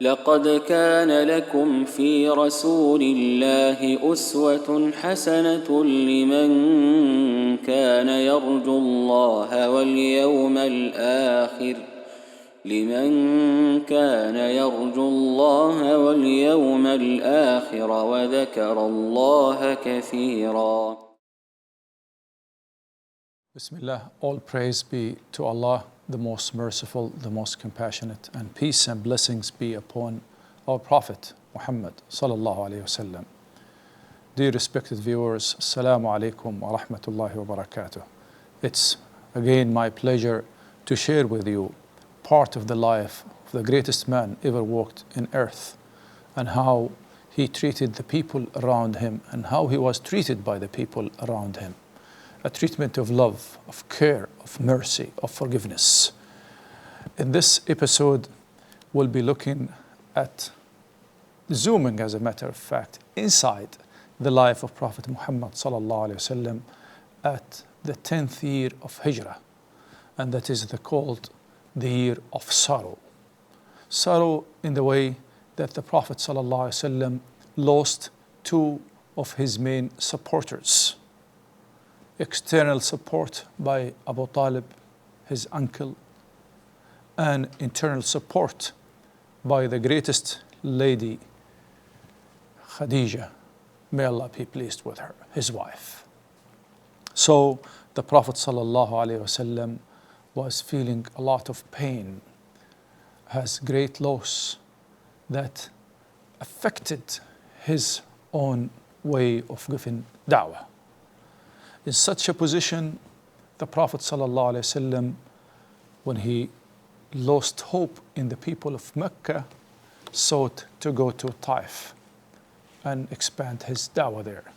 لقد كان لكم في رسول الله أسوة حسنة لمن كان يرجو الله واليوم الآخر وذكر الله كثيرا. Bismillah, all praise be to Allah, the most merciful, the most compassionate, and peace and blessings be upon our Prophet Muhammad sallallahu alayhi wasallam. Dear respected viewers, Assalamu alaikum wa rahmatullahi wa barakatuh. It's again my pleasure to share with you part of the life of the greatest man ever walked in earth, and how he treated the people around him and how he was treated by the people around him. A treatment of love, of care, of mercy, of forgiveness. In this episode, we'll be looking at, zooming as a matter of fact, inside the life of Prophet Muhammad sallallahu alaihi wasallam at the 10th year of Hijrah, and that is called the year of sorrow. Sorrow in the way that the Prophet sallallahu alaihi wasallam lost two of his main supporters. External support by Abu Talib, his uncle, and internal support by the greatest lady, Khadija, may Allah be pleased with her, his wife. So the Prophet ﷺ was feeling a lot of pain, has great loss that affected his own way of giving da'wah. In such a position, the Prophet ﷺ, when he lost hope in the people of Mecca, sought to go to Taif and expand his da'wah there.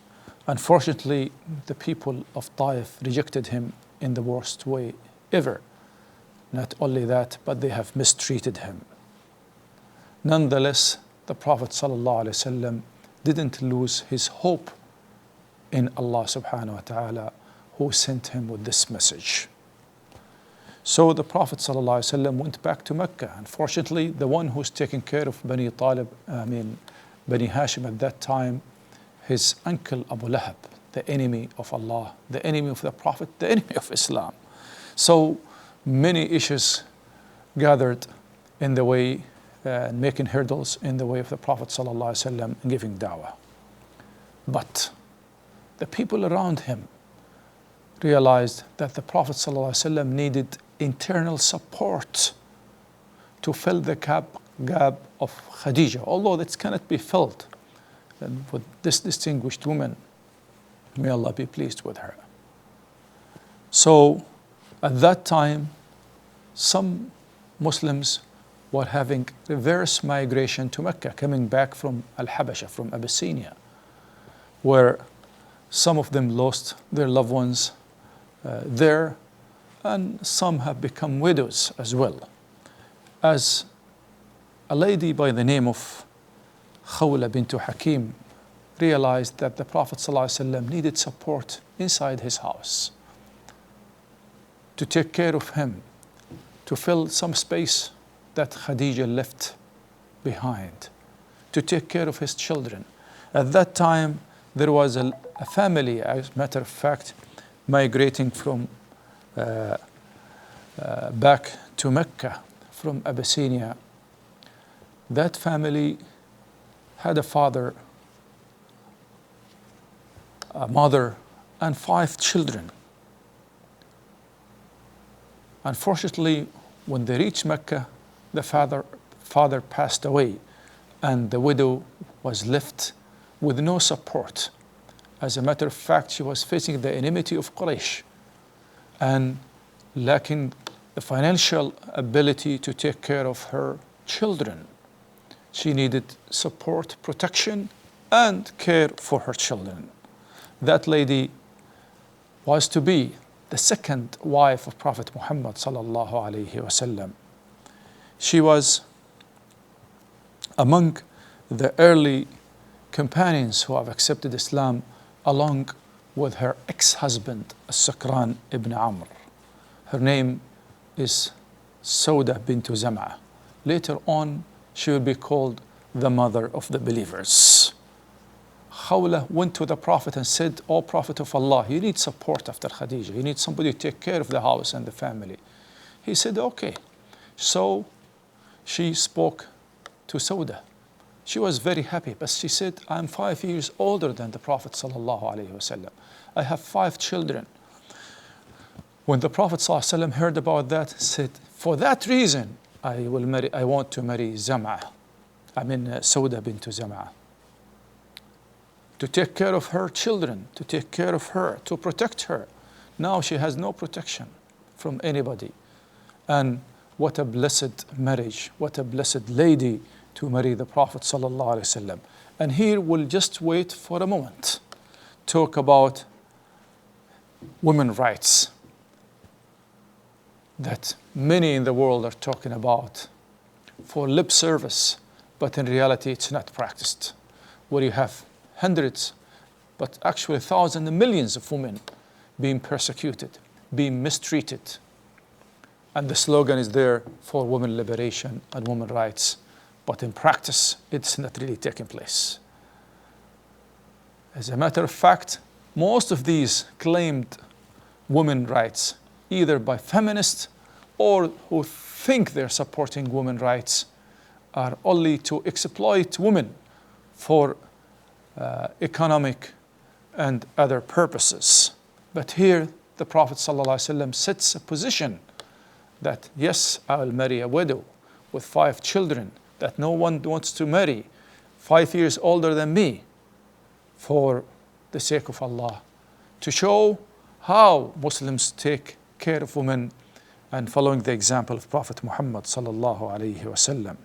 Unfortunately, the people of Taif rejected him in the worst way ever. Not only that, but they have mistreated him. Nonetheless, the Prophet ﷺ didn't lose his hope in Allah subhanahu wa ta'ala, who sent him with this message. So the Prophet ﷺ went back to Mecca. Unfortunately, the one who's taking care of Bani Hashim at that time, his uncle Abu Lahab, the enemy of Allah, the enemy of the Prophet, the enemy of Islam. So many issues gathered in the way, making hurdles in the way of the Prophet ﷺ and giving da'wah. But the people around him realized that the Prophet ﷺ needed internal support to fill the gap of Khadija, although that cannot be filled with this distinguished woman. May Allah be pleased with her. So at that time, some Muslims were having reverse migration to Mecca, coming back from Al-Habasha, from Abyssinia, where some of them lost their loved ones there, and some have become widows as well. As a lady by the name of Khawla bint Hakim realized that the Prophet ﷺ needed support inside his house to take care of him, to fill some space that Khadija left behind, to take care of his children. At that time, there was a family, as a matter of fact, migrating from back to Mecca from Abyssinia. That family had a father, a mother, and 5 children. Unfortunately, when they reached Mecca, the father passed away, and the widow was left with no support. As a matter of fact, she was facing the enmity of Quraysh and lacking the financial ability to take care of her children. She needed support, protection, and care for her children. That lady was to be the second wife of Prophet Muhammad sallallahu alaihi wasallam. She was among the early companions who have accepted Islam, along with her ex-husband, As-Sakran ibn Amr. Her name is Sawdah bint Zam'ah. Later on, she will be called the mother of the believers. Khawla went to the Prophet and said, "O Prophet of Allah, you need support after Khadija. You need somebody to take care of the house and the family." He said, "Okay." So she spoke to Sawdah. She was very happy, but she said, "I'm 5 years older than the Prophet sallallahu alaihi wasallam. I have 5 children." When the Prophet sallallahu alaihi wasallam heard about that, said, "For that reason, I want to marry Zam'ah. Sawdah bint Zam'ah. To take care of her children, to take care of her, to protect her. Now she has no protection from anybody." And what a blessed marriage, what a blessed lady to marry the Prophet sallallahu alaihi wasallam. And here we'll just wait for a moment. Talk about women's rights that many in the world are talking about for lip service, but in reality it's not practiced. Where you have hundreds, but actually thousands and millions of women being persecuted, being mistreated. And the slogan is there for women liberation and women's rights, but in practice it's not really taking place. As a matter of fact, most of these claimed women's rights, either by feminists or who think they're supporting women's rights, are only to exploit women for economic and other purposes. But here the Prophet ﷺ sets a position that yes, I will marry a widow with 5 children that no one wants to marry, 5 years older than me, for the sake of Allah, to show how Muslims take care of women and following the example of Prophet Muhammad sallallahu alaihi wasallam.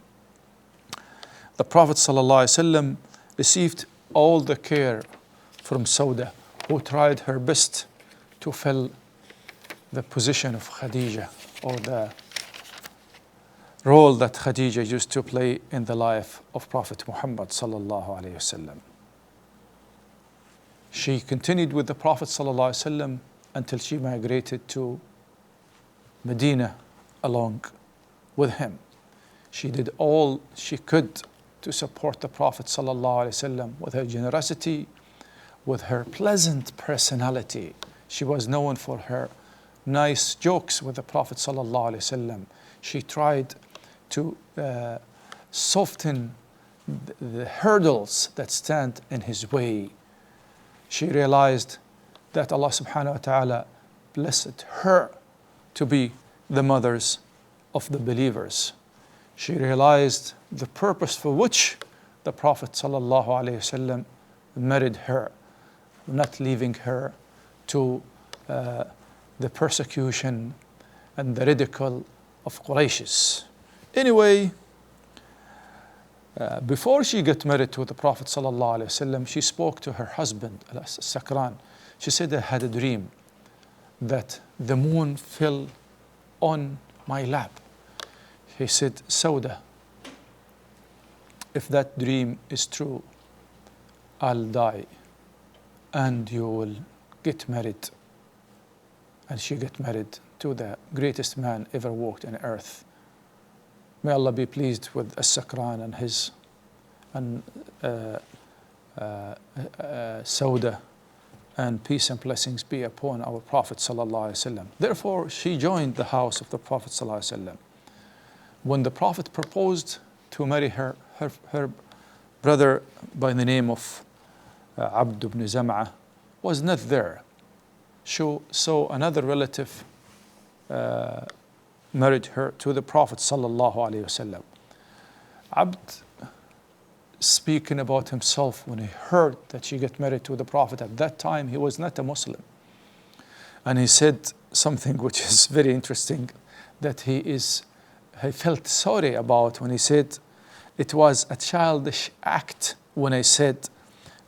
The Prophet sallallahu alaihi wasallam received all the care from Sawdah, who tried her best to fill the position of Khadija, or the role that Khadija used to play in the life of Prophet Muhammad sallallahu alaihi wasallam. She continued with the Prophet sallallahu alaihi wasallam until she migrated to Medina along with him. She did all she could to support the Prophet sallallahu alaihi wasallam with her generosity, with her pleasant personality. She was known for her nice jokes with the Prophet sallallahu alaihi wasallam. She tried to soften the hurdles that stand in his way. She realized that Allah subhanahu wa ta'ala blessed her to be the mothers of the believers. She realized the purpose for which the Prophet sallallahu alaihi wasallam married her, not leaving her to the persecution and the ridicule of Quraysh. Anyway, before she got married to the Prophet sallallahu alaihi wasallam, she spoke to her husband, Sakran. She said, "I had a dream that the moon fell on my lap." He said, "Sawdah, if that dream is true, I'll die and you will get married." And she got married to the greatest man ever walked on earth. May Allah be pleased with As-Sakran and his and Sawdah, and peace and blessings be upon our Prophet sallallahu alaihi wasallam. Therefore, she joined the house of the Prophet sallallahu alaihi wasallam. When the Prophet proposed to marry her brother by the name of Abd ibn Zam'ah was not there. So another relative married her to the Prophet sallallahu alaihi wasallam. Abd, speaking about himself, when he heard that she got married to the Prophet, at that time he was not a Muslim, and he said something which is very interesting, that he felt sorry about, when he said, "It was a childish act when I said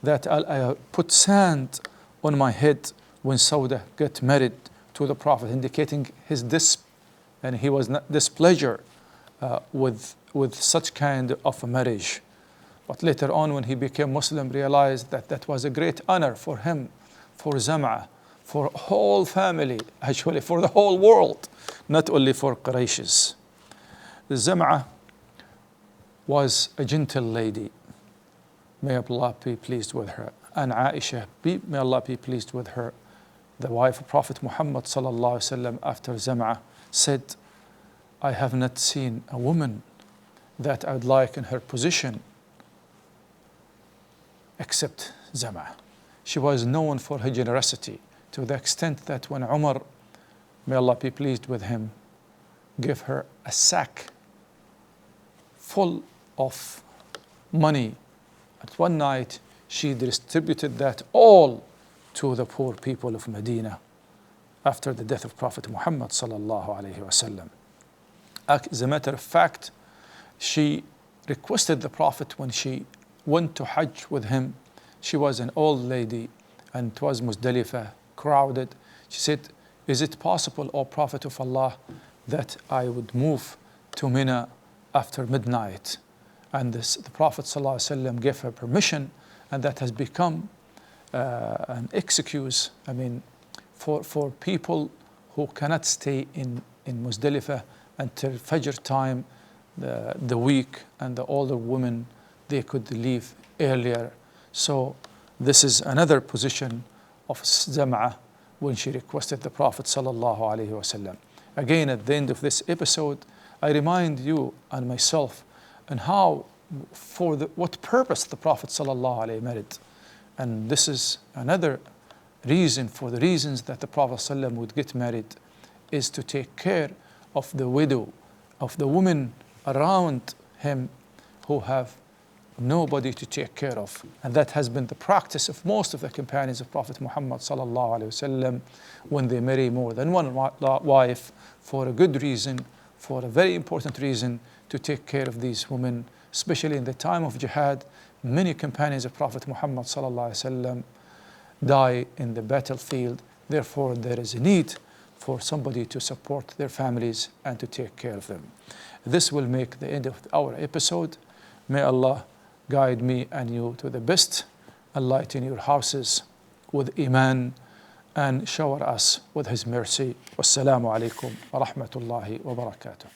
that I put sand on my head when Sawdah got married to the Prophet," indicating his and he was not displeasure with such kind of a marriage. But later on, when he became Muslim, realized that that was a great honor for him, for Zam'ah, for whole family, actually for the whole world, not only for Quraysh. Zam'ah was a gentle lady. May Allah be pleased with her. And Aisha, may Allah be pleased with her, the wife of Prophet Muhammad sallallahu alaihi wasallam, after Zam'ah, said, I have not seen a woman that I would like in her position except Zam'ah. She was known for her generosity to the extent that when Umar, may Allah be pleased with him, gave her a sack full of money, at one night she distributed that all to the poor people of Medina after the death of Prophet Muhammad sallallahu alaihi wasallam. As a matter of fact, she requested the Prophet when she went to Hajj with him. She was an old lady and it was Muzdalifah, crowded. She said, is it possible, O Prophet of Allah, that I would move to Mina after midnight? And the Prophet ﷺ gave her permission, and that has become an excuse, for people who cannot stay in Muzdalifah until Fajr time, the weak and the older women, they could leave earlier. So this is another position of Zam'ah when she requested the Prophet sallallahu alaihi wasallam. Again, at the end of this episode, I remind you and myself and what purpose the Prophet sallallahu alaihi married. And this is another reason for the reasons that the Prophet sallallahu would get married, is to take care of the widow, of the women around him who have nobody to take care of. And that has been the practice of most of the companions of Prophet Muhammad sallallahu alaihi wasallam when they marry more than one wife, for a good reason, for a very important reason, to take care of these women, especially in the time of jihad. Many companions of Prophet Muhammad sallallahu alaihi wasallam die in the battlefield. Therefore, there is a need for somebody to support their families and to take care of them. This will make the end of our episode. May Allah guide me and you to the best, enlighten your houses with Iman, and shower us with His mercy. Wassalamu alaikum wa rahmatullahi wa barakatuh.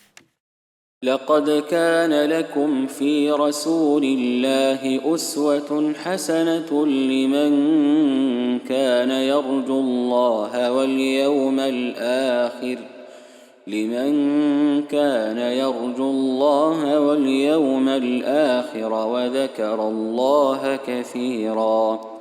لقد كان لكم في رسول الله أسوة حسنة لمن كان يرجو الله واليوم الآخر وذكر الله كثيرا.